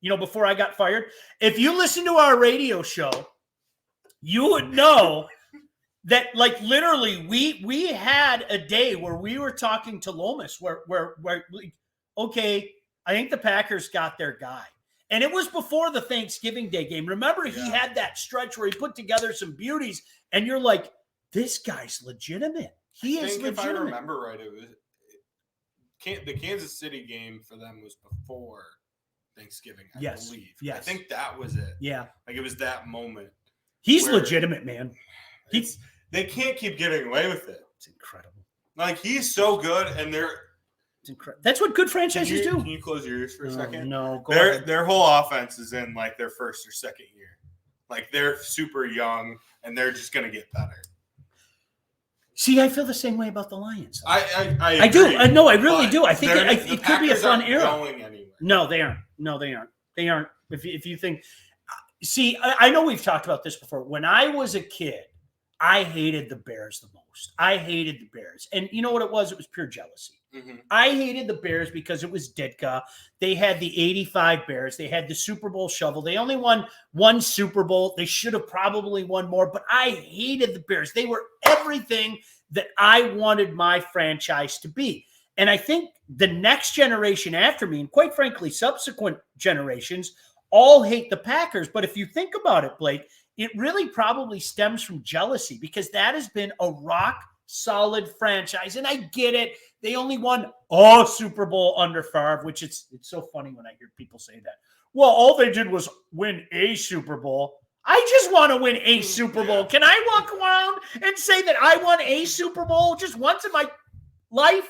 before I got fired, if you listen to our radio show, you would know that literally we had a day where we were talking to Lomas where okay, I think the Packers got their guy. And it was before the Thanksgiving Day game. Remember, he had that stretch where he put together some beauties, and you're like, this guy's legitimate. He is legitimate. If I remember right, it was the Kansas City game for them was before Thanksgiving, I believe. Yes. I think that was it. Yeah. It was that moment. He's legitimate, man. They can't keep getting away with it. It's incredible. He's so good, and it's incredible. That's what good franchises do. Can you close your ears for a second? No, go ahead. ahead. Their whole offense is in their first or second year. They're super young, and they're just going to get better. See, I feel the same way about the Lions. I do. agree, I really do. I think it could be a fun era. Going anywhere. No, they aren't. They aren't. If you think, see, I know we've talked about this before. When I was a kid, I hated the Bears the most. I hated the Bears. And you know what it was? It was pure jealousy. Mm-hmm. I hated the Bears because it was Ditka. They had the 85 Bears. They had the Super Bowl shovel. They only won one Super Bowl. They should have probably won more, but I hated the Bears. They were everything that I wanted my franchise to be. And I think the next generation after me, and quite frankly, subsequent generations, all hate the Packers. But if you think about it, Blake, it really probably stems from jealousy because that has been a rock solid franchise. And I get it. They only won a Super Bowl under Favre, which it's so funny when I hear people say that. Well, all they did was win a Super Bowl. I just want to win a Super Bowl. Can I walk around and say that I won a Super Bowl just once in my life?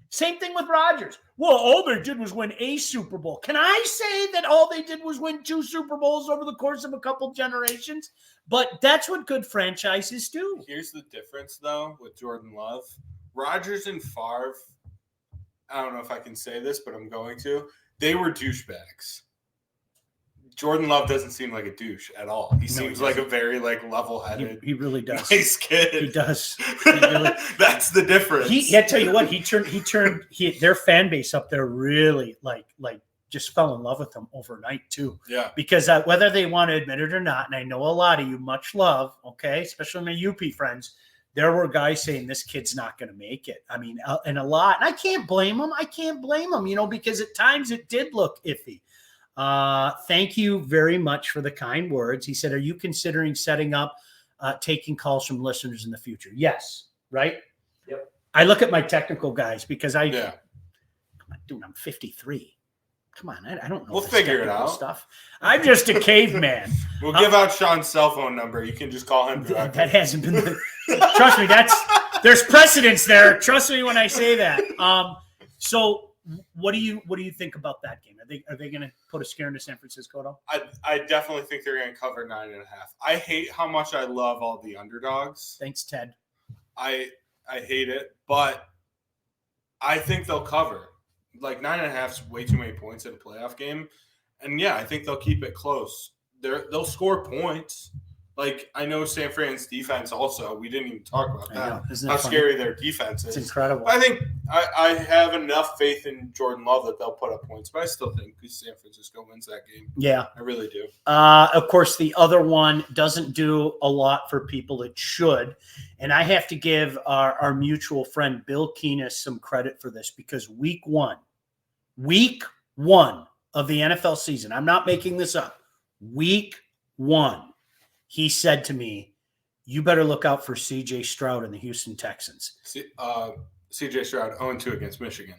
Same thing with Rodgers. Well, all they did was win a Super Bowl. Can I say that all they did was win 2 Super Bowls over the course of a couple generations? But that's what good franchises do. Here's the difference, though, with Jordan Love. Rodgers and Favre, I don't know if I can say this, but I'm going to. They were douchebags. Jordan Love doesn't seem like a douche at all. He seems like a very level-headed. He really does. Nice kid. He does. He really, that's the difference. I tell you what, he turned their fan base up there really like just fell in love with them overnight too. Yeah. Because whether they want to admit it or not, and I know a lot of you much love, okay, especially my UP friends, there were guys saying this kid's not going to make it. I mean, and a lot. And I can't blame them. Because at times it did look iffy. Thank you very much for the kind words. He said, are you considering setting up taking calls from listeners in the future? Yes. Right? Yep. I look at my technical guys because I'm 53. Come on, I don't know. We'll figure it out. Stuff. I'm just a caveman. We'll give out Sean's cell phone number. You can just call him directly. That hasn't been. Trust me, there's precedence there. Trust me when I say that. So what do you think about that game? Are they going to put a scare into San Francisco at all? I definitely think they're going to cover 9.5. I hate how much I love all the underdogs. Thanks, Ted. I hate it, but I think they'll cover. 9.5 is way too many points in a playoff game. And yeah, I think they'll keep it close. They'll score points. I know San Fran's defense also. We didn't even talk about that. How scary their defense is. It's incredible. I think I have enough faith in Jordan Love that they'll put up points, but I still think San Francisco wins that game. Yeah. I really do. Of course, the other one doesn't do a lot for people. It should. And I have to give our mutual friend Bill Keenis some credit for this because week one of the NFL season, I'm not making this up, week 1, he said to me, you better look out for C.J. Stroud and the Houston Texans. C.J. Stroud 0-2 against Michigan.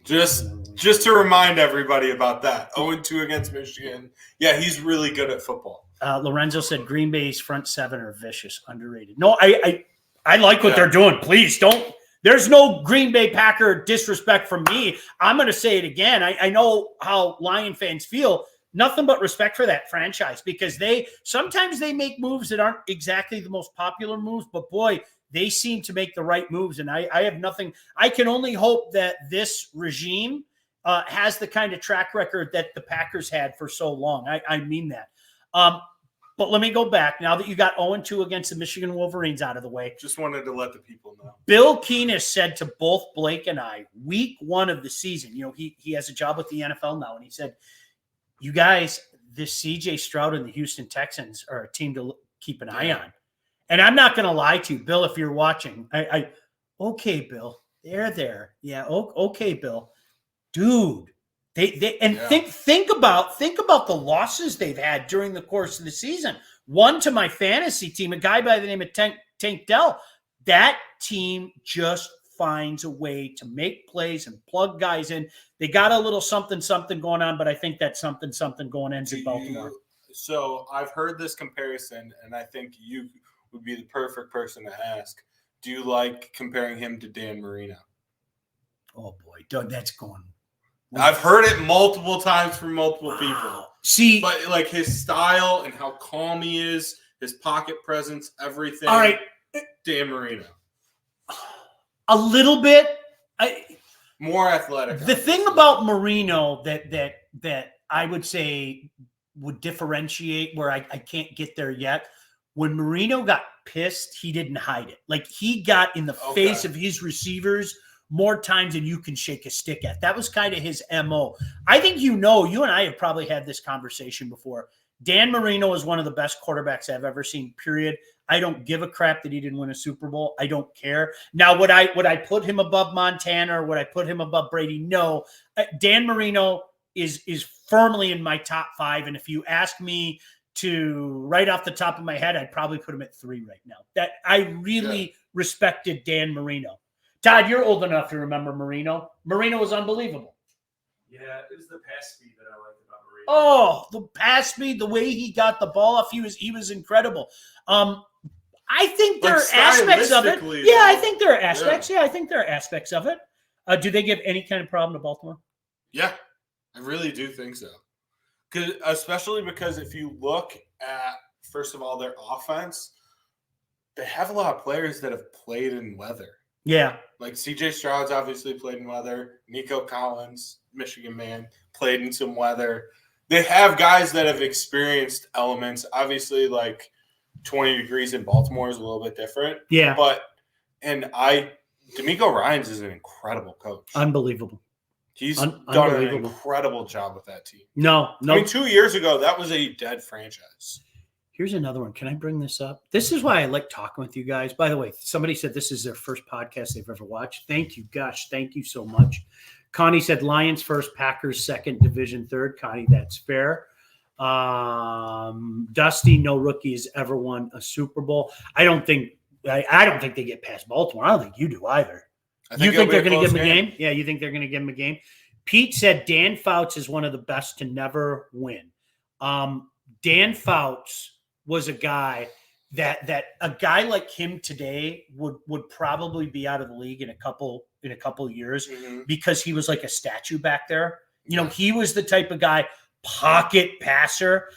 Just to remind everybody about that. 0-2 against Michigan. Yeah, he's really good at football. Lorenzo said Green Bay's front 7 are vicious, underrated. No, I like what they're doing. Please don't. There's no Green Bay Packer disrespect from me. I'm going to say it again. I know how Lion fans feel. Nothing but respect for that franchise because sometimes they make moves that aren't exactly the most popular moves, but boy, they seem to make the right moves. And I have nothing. I can only hope that this regime has the kind of track record that the Packers had for so long. I mean that. But let me go back now that you got 0-2 against the Michigan Wolverines out of the way. Just wanted to let the people know. Bill Keenis said to both Blake and I, week 1 of the season, he has a job with the NFL now, and he said, you guys, this C.J. Stroud and the Houston Texans are a team to keep an eye on. And I'm not going to lie to you, Bill, if you're watching. Okay, Bill, they're there. Yeah, okay, Bill. Dude. Think about the losses they've had during the course of the season. One to my fantasy team, a guy by the name of Tank Dell. That team just finds a way to make plays and plug guys in. They got a little something going on, but I think that something going ends in Baltimore. So I've heard this comparison, and I think you would be the perfect person to ask. Do you like comparing him to Dan Marino? Oh boy, Doug, that's going. I've heard it multiple times from multiple people. See, but his style and how calm he is, his pocket presence, everything. All right, Dan Marino. A little bit. More athletic. The thing about Marino that I would say would differentiate where I can't get there yet. When Marino got pissed, he didn't hide it. Like he got in the face of his receivers more times than you can shake a stick at. That was kind of his MO. I think you and I have probably had this conversation before. Dan Marino is one of the best quarterbacks I've ever seen, period. I don't give a crap that he didn't win a Super Bowl. I don't care. Now, would I put him above Montana or would I put him above Brady? No. Dan Marino is firmly in my top 5. And if you ask me to right off the top of my head, I'd probably put him at 3 right now. That I really respected Dan Marino. Todd, you're old enough to remember Marino. Marino was unbelievable. Yeah, it was the pass speed that I liked about Marino. Oh, the pass speed, the way he got the ball off, he was incredible. I think there are aspects of it. Yeah, I think there are aspects. Yeah, I think there are aspects of it. Do they give any kind of problem to Baltimore? Yeah, I really do think so. Especially because if you look at, first of all, their offense, they have a lot of players that have played in weather. Yeah. Like C.J. Stroud's obviously played in weather. Nico Collins, Michigan man, played in some weather. They have guys that have experienced elements. Obviously, like 20 degrees in Baltimore is a little bit different. Yeah. D'Amico Ryans is an incredible coach. Unbelievable. He's done an incredible job with that team. No. I mean, 2 years ago, that was a dead franchise. Here's another one. Can I bring this up? This is why I like talking with you guys. By the way, somebody said this is their first podcast they've ever watched. Thank you. Gosh, thank you so much. Connie said Lions first, Packers second, division third. Connie, that's fair. Dusty, no rookie has ever won a Super Bowl. I don't think they get past Baltimore. I don't think you do either. You think they're going to give him a game? Yeah, you think they're going to give him a game? Pete said Dan Fouts is one of the best to never win. Dan Fouts was a guy that a guy like him today would probably be out of the league in a couple of years because he was like a statue back there. You know, he was the type of guy, pocket passer,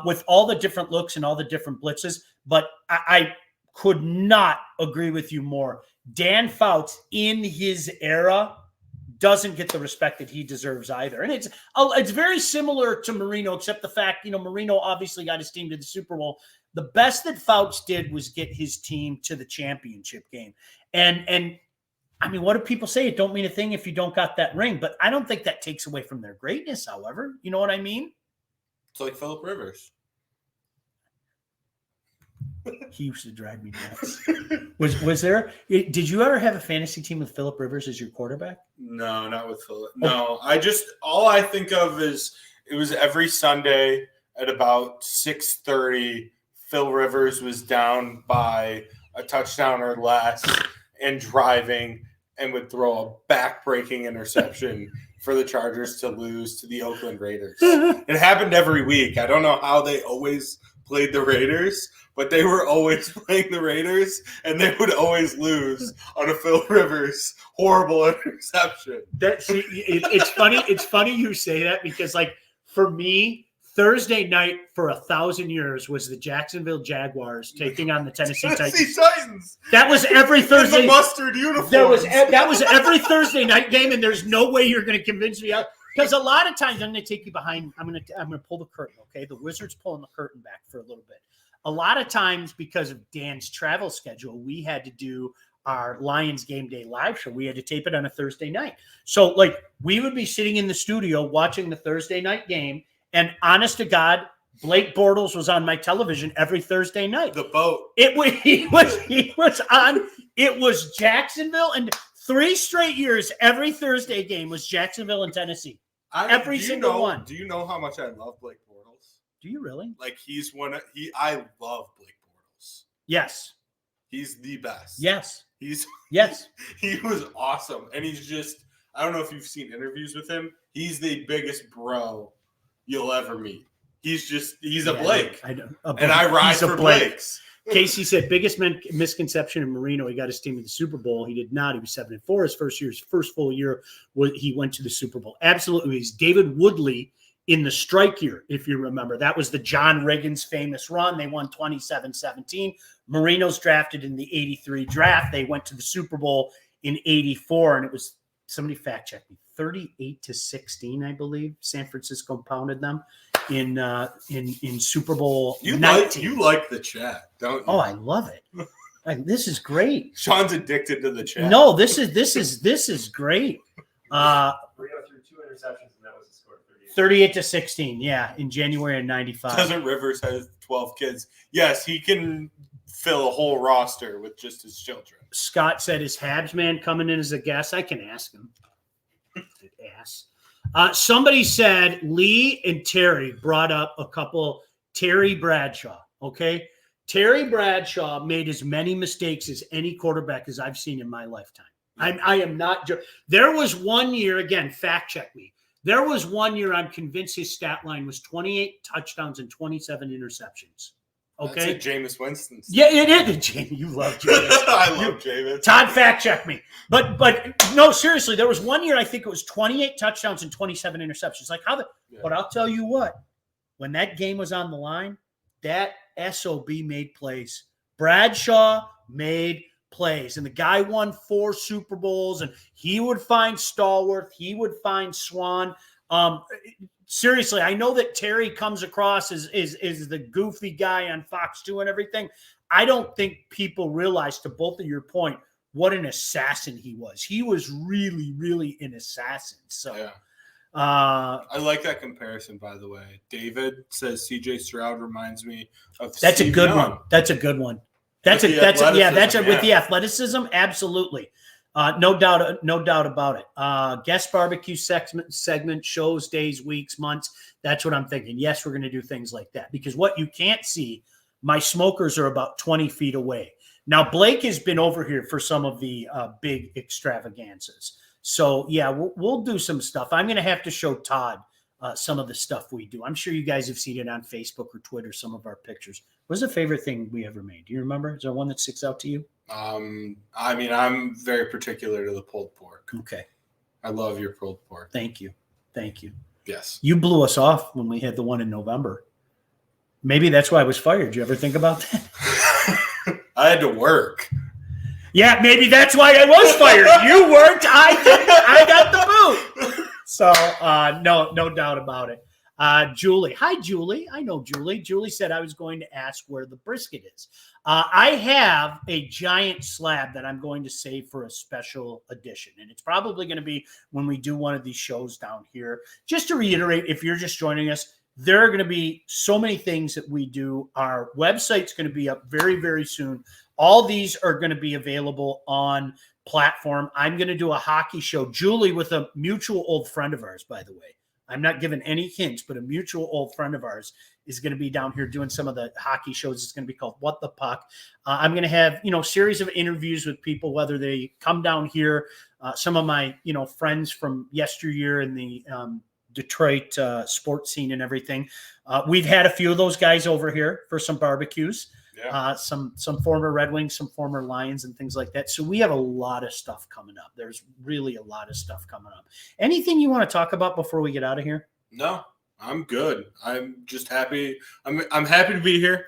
with all the different looks and all the different blitzes. But I could not agree with you more. Dan Fouts in his era doesn't get the respect that he deserves either. And it's very similar to Marino, except the fact, Marino obviously got his team to the Super Bowl. The best that Fouts did was get his team to the championship game. And I mean, what do people say? It don't mean a thing if you don't got that ring, but I don't think that takes away from their greatness, however. You know what I mean? It's like Phillip Rivers. He used to drive me nuts. Was there? Did you ever have a fantasy team with Phillip Rivers as your quarterback? No, not with Phillip. No, all I think of is it was every Sunday at about 6:30. Phil Rivers was down by a touchdown or less and driving and would throw a back-breaking interception for the Chargers to lose to the Oakland Raiders. It happened every week. I don't know how they always played the Raiders, but they were always playing the Raiders, and they would always lose on a Phil Rivers horrible interception. It's funny. It's funny you say that because, like, for me, Thursday night for 1,000 years was the Jacksonville Jaguars taking on the Tennessee Titans. That was every Thursday. In the mustard uniform. That was every Thursday night game, and there's no way you're going to convince me out. Because a lot of times I'm going to take you behind. I'm going to pull the curtain. Okay, the Wizards pulling the curtain back for a little bit. A lot of times because of Dan's travel schedule, we had to do our Lions game day live show. We had to tape it on a Thursday night. So, like, we would be sitting in the studio watching the Thursday night game. And honest to God, Blake Bortles was on my television every Thursday night. The boat. He was on. It was Jacksonville, and 3 straight years, every Thursday game was Jacksonville and Tennessee. Every single one. Do you know how much I love Blake Bortles? Do you really? Like I love Blake Bortles. Yes. He's the best. Yes. Yes. He was awesome, and he's just. I don't know if you've seen interviews with him. He's the biggest bro you'll ever meet. He's a Blake. I know. And I ride for Blakes. Casey said, biggest misconception in Marino, he got his team to the Super Bowl. He did not. He was 7-4. His first full year, he went to the Super Bowl. Absolutely. He's David Woodley in the strike year, if you remember. That was the John Riggins famous run. They won 27-17. Marino's drafted in the 83 draft. They went to the Super Bowl in 84, and it was somebody fact check me. 38-16, I believe. San Francisco pounded them in Super Bowl 19. You like the chat, don't you? Oh, I love it. This is great. Sean's addicted to the chat. No, this is great. Rio threw 2 interceptions, and that was the score. 38-16, yeah, in January of '95. Doesn't Rivers have 12 kids? Yes, he can fill a whole roster with just his children. Scott said, "Is Habs man coming in as a guest?" I can ask him. Ass. Somebody said Lee and Terry brought up a couple. Terry Bradshaw. Okay, Terry Bradshaw made as many mistakes as any quarterback as I've seen in my lifetime. I am not. There was one year, again, fact check me. There was one year I'm convinced his stat line was 28 touchdowns and 27 interceptions. Okay, that's Jameis Winston. Yeah, it is. Jamie, you love Jameis. I love Jameis. Todd, fact check me. But no, seriously, there was one year I think it was 28 touchdowns and 27 interceptions. Like Yeah. But I'll tell you what, when that game was on the line, that SOB made plays. Bradshaw made plays, and the guy won 4 Super Bowls, and he would find Stallworth, he would find Swan. Seriously, I know that Terry comes across as the goofy guy on Fox 2 and everything. I don't think people realize, to both of your point, what an assassin he was. He was really, really an assassin. So, yeah. I like that comparison, by the way. David says CJ Stroud reminds me of that's Steve a good Young. one. That's a good one. With the athleticism, absolutely. No doubt about it. Guest barbecue segment, shows, days, weeks, months. That's what I'm thinking. Yes, we're going to do things like that, because what you can't see, my smokers are about 20 feet away. Now, Blake has been over here for some of the big extravaganzas. So, yeah, we'll do some stuff. I'm going to have to show Todd some of the stuff we do. I'm sure you guys have seen it on Facebook or Twitter, some of our pictures. What's the favorite thing we ever made? Do you remember? Is there one that sticks out to you? I mean, I'm very particular to the pulled pork. Okay. I love your pulled pork. Thank you. Yes. You blew us off when we had the one in November. Maybe that's why I was fired. Did you ever think about that? I had to work. Yeah, maybe that's why I was fired. You worked. I got the boot. So, no doubt about it. Julie. Hi, Julie. I know Julie. Julie said I was going to ask where the brisket is. I have a giant slab that I'm going to save for a special edition. And it's probably going to be when we do one of these shows down here. Just to reiterate, if you're just joining us, there are going to be so many things that we do. Our website's going to be up very, very soon. All these are going to be available on platform. I'm going to do a hockey show. Julie, with a mutual old friend of ours, by the way. I'm not giving any hints, but a mutual old friend of ours is going to be down here doing some of the hockey shows. It's going to be called What the Puck. I'm going to have, series of interviews with people, whether they come down here, some of my, friends from yesteryear in the Detroit sports scene and everything. We've had a few of those guys over here for some barbecues. Yeah. Some former Red Wings, some former Lions, and things like that. So we have a lot of stuff coming up. There's really a lot of stuff coming up. Anything you want to talk about before we get out of here? No, I'm good. I'm just happy. I'm happy to be here.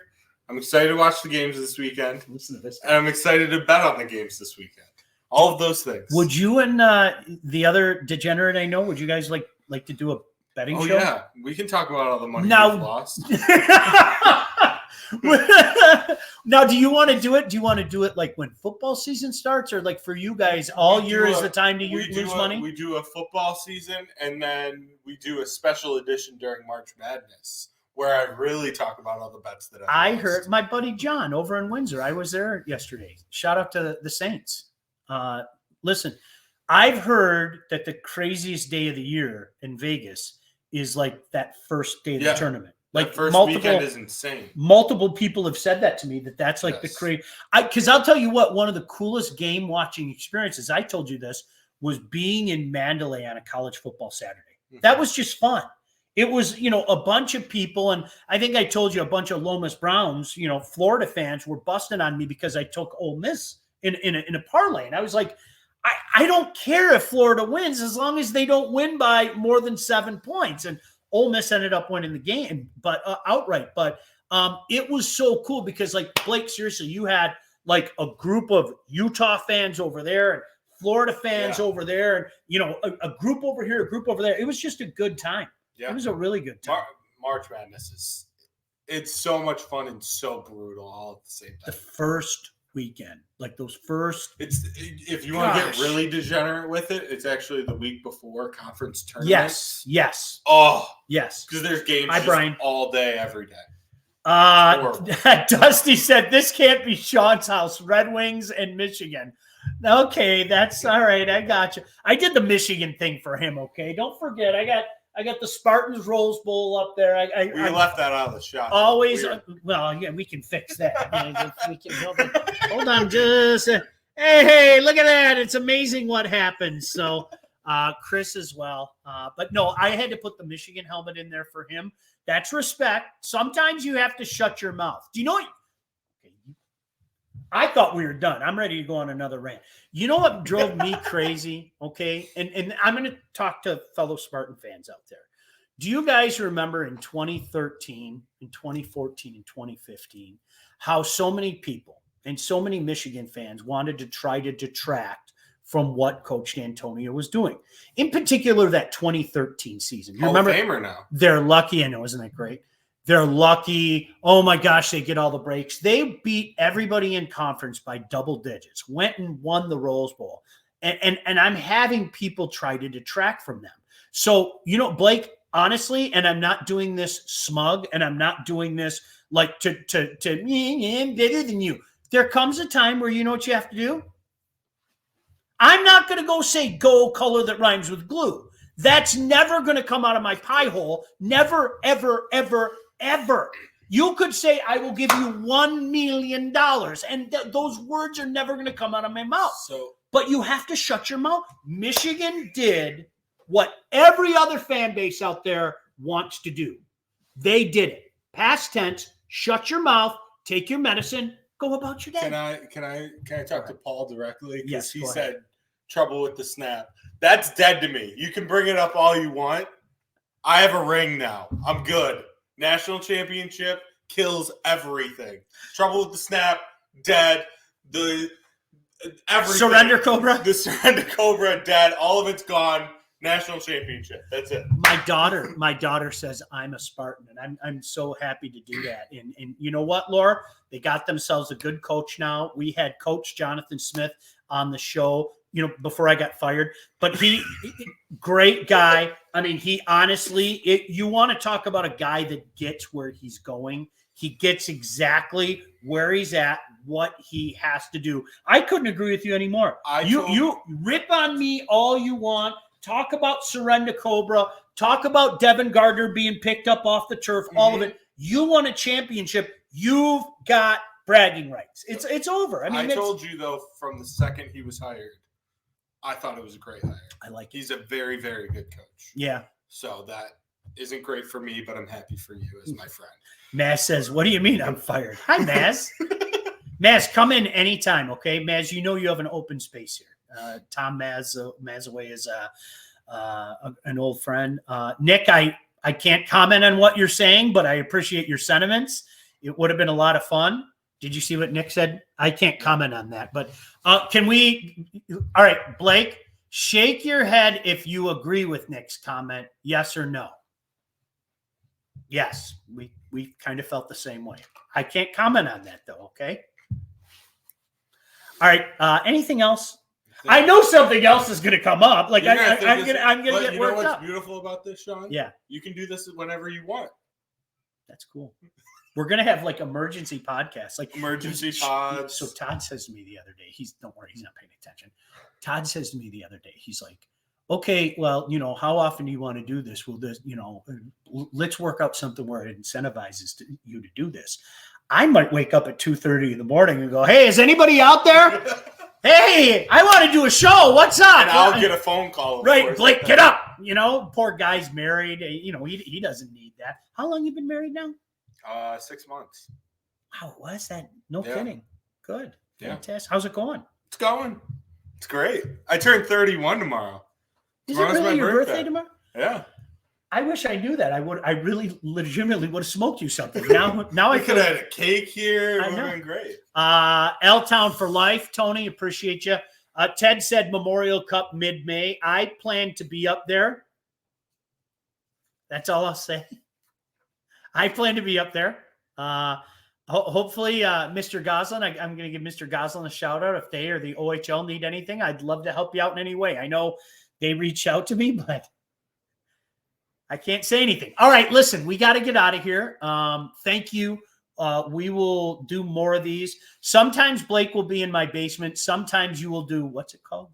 I'm excited to watch the games this weekend. Listen to this. And I'm excited to bet on the games this weekend. All of those things. Would you and the other degenerate I know, would you guys like to do a betting show? Oh, yeah. We can talk about all the money we've lost. Now, do you want to do it? Do you want to do it like when football season starts, or like for you guys, all year is the time to lose money? We do a football season, and then we do a special edition during March Madness, where I really talk about all the bets that I heard. My buddy John over in Windsor. I was there yesterday. Shout out to the Saints. Listen, I've heard that the craziest day of the year in Vegas is like that first day of the tournament. Like first weekend is insane. Multiple people have said that to me, that's like the crazy. Because I'll tell you what, one of the coolest game watching experiences, I told you this, was being in Mandalay on a college football Saturday. Mm-hmm. That was just fun. It was, a bunch of people, and I think I told you a bunch of Lomas Browns, Florida fans were busting on me because I took Ole Miss in a parlay, and I was like, I don't care if Florida wins as long as they don't win by more than 7 points. And Ole Miss ended up winning the game, but outright. But it was so cool because, like, Blake, seriously, you had like a group of Utah fans over there and Florida fans over there, and a group over here, a group over there. It was just a good time. Yeah. It was a really good time. March Madness it's so much fun and so brutal all at the same time. The first weekend, like those first. If you want to get really degenerate with it, it's actually the week before conference tournament. Yes. Oh, yes. Because there's games Brian. all day, every day. Dusty said this can't be Sean's house. Red Wings and Michigan. Okay, that's all right. I got you. I did the Michigan thing for him. Okay, don't forget. I got the Spartans Rose Bowl up there. We left that out of the shot. Always. Well, yeah, we can fix that. Hold on, just hey, look at that! It's amazing what happens. So, Chris as well. But no, I had to put the Michigan helmet in there for him. That's respect. Sometimes you have to shut your mouth. Do you know what? Okay, I thought we were done. I'm ready to go on another rant. You know what drove me crazy? Okay. And I'm going to talk to fellow Spartan fans out there. Do you guys remember in 2013, in 2014, and 2015, how so many people and so many Michigan fans wanted to try to detract from what Coach D'Antonio was doing? In particular, that 2013 season. You remember? Hall of Famer now. They're lucky. I know, isn't that great? They're lucky. Oh my gosh, they get all the breaks. They beat everybody in conference by double digits, went and won the Rose Bowl. And I'm having people try to detract from them. So, Blake, honestly, and I'm not doing this smug, and I'm not doing this like to better than you. There comes a time where you know what you have to do? I'm not going to go say go color that rhymes with glue. That's never going to come out of my pie hole. Never, ever, ever, ever. You could say, I will give you $1 million. And those words are never going to come out of my mouth. But you have to shut your mouth. Michigan did what every other fan base out there wants to do. They did it. Past tense, shut your mouth, take your medicine, go about your day. Can I talk to Paul directly? Because yes, he said trouble with the snap. That's dead to me. You can bring it up all you want. I have a ring now. I'm good. National championship kills everything. Trouble with the snap, dead. Everything. Surrender Cobra? The Surrender Cobra, dead. All of it's gone. National championship. That's it. My daughter says I'm a Spartan, and I'm so happy to do that. And you know what, Laura? They got themselves a good coach now. We had Coach Jonathan Smith on the show, before I got fired. But he great guy. I mean, he honestly, you want to talk about a guy that gets where he's going. He gets exactly where he's at, what he has to do. I couldn't agree with you anymore. You rip on me all you want. Talk about Surrender Cobra. Talk about Devin Gardner being picked up off the turf. All of it. You won a championship. You've got bragging rights. It's over. I told you, though, from the second he was hired, I thought it was a great hire. I like it. He's a very, very good coach. Yeah. So that isn't great for me, but I'm happy for you as my friend. Maz says, what do you mean I'm fired? Hi, Maz. Maz, come in anytime, okay? Maz, you have an open space here. Tom Mazaway is an old friend. Nick, I can't comment on what you're saying, but I appreciate your sentiments. It would have been a lot of fun. Did you see what Nick said? I can't comment on that, but can we? All right, Blake, shake your head if you agree with Nick's comment. Yes or no? Yes, we kind of felt the same way. I can't comment on that though. Okay. All right. Anything else? I know something else is going to come up. Like I'm going to get worked up. You know what's beautiful about this, Sean? Yeah. You can do this whenever you want. That's cool. We're going to have like emergency podcasts, like emergency pods. So Todd says to me the other day, don't worry, he's not paying attention. Todd says to me the other day, he's like, okay, well, how often do you want to do this? Well, this, let's work out something where it incentivizes you to do this. I might wake up at 2:30 in the morning and go, hey, is anybody out there? Hey, I want to do a show. What's up? And I'll get a phone call. Right, Blake, get up. Poor guy's married. He doesn't need that. How long you been married now? 6 months. Wow, what's that? No kidding. Good. Yeah. Fantastic. How's it going? It's going. It's great. I turned 31 tomorrow. Is it really your birthday tomorrow? Yeah. I wish I knew that. I really legitimately would have smoked you something. Now I could have had a cake here. It would have been great. L-Town for life, Tony. Appreciate you. Ted said Memorial Cup mid-May. I plan to be up there. That's all I'll say. I plan to be up there. Hopefully, Mr. Goslin, I'm going to give Mr. Goslin a shout out. If they or the OHL need anything, I'd love to help you out in any way. I know they reached out to me, but I can't say anything. All right, listen, we got to get out of here. Thank you. We will do more of these. Sometimes Blake will be in my basement. Sometimes you will do, what's it called?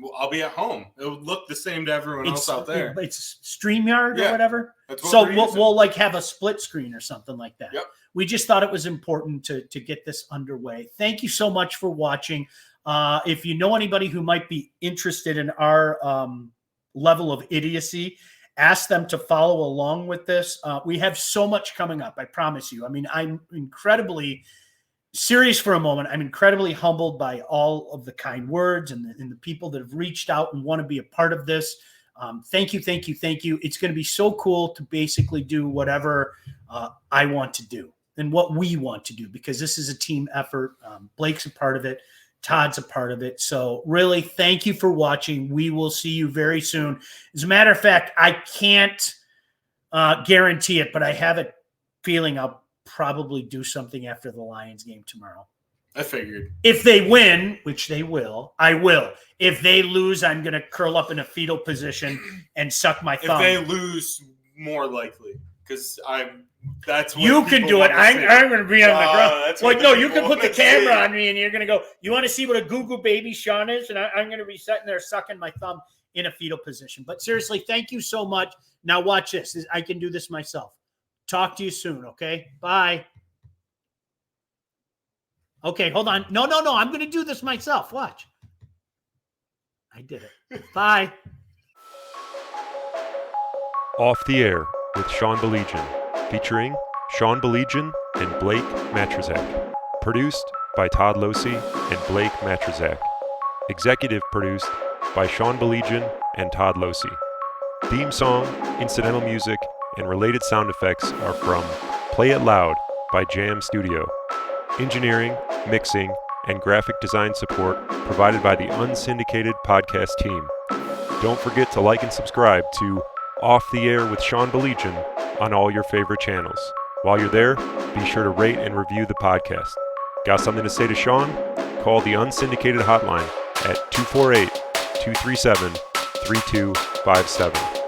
Well, I'll be at home. It'll look the same to everyone else out there. It's StreamYard or whatever. So we'll like have a split screen or something like that. Yep. We just thought it was important to get this underway. Thank you so much for watching. If you know anybody who might be interested in our level of idiocy, ask them to follow along with this. We have so much coming up, I promise you. I mean, I'm incredibly serious for a moment. I'm incredibly humbled by all of the kind words and the people that have reached out and want to be a part of this. Thank you. It's going to be so cool to basically do whatever I want to do and what we want to do, because this is a team effort. Blake's a part of it. Todd's a part of it. So really, thank you for watching. We will see you very soon. As a matter of fact, I can't guarantee it, but I have a feeling I'll probably do something after the Lions game tomorrow. I figured. If they win, which they will, I will. If they lose, I'm going to curl up in a fetal position and suck my thumb. If they lose, more likely, because that's what you can do it. I'm going to be on the ground. Well, no, you can put the camera on me, and you're going to go, you want to see what a goo-goo baby Sean is? And I'm going to be sitting there sucking my thumb in a fetal position. But seriously, thank you so much. Now watch this. I can do this myself. Talk to you soon, okay? Bye. Okay, hold on. No. I'm going to do this myself. Watch. I did it. Bye. Off the Air with Sean Baligian, featuring Sean Baligian and Blake Majchrzak. Produced by Todd Losey and Blake Majchrzak. Executive produced by Sean Baligian and Todd Losey. Theme song, incidental music, and related sound effects are from Play It Loud by Jam Studio. Engineering, mixing, and graphic design support provided by the Unsyndicated podcast team. Don't forget to like and subscribe to Off the Air with Sean Baligian on all your favorite channels. While you're there, be sure to rate and review the podcast. Got something to say to Sean? Call the Unsyndicated hotline at 248-237-3257.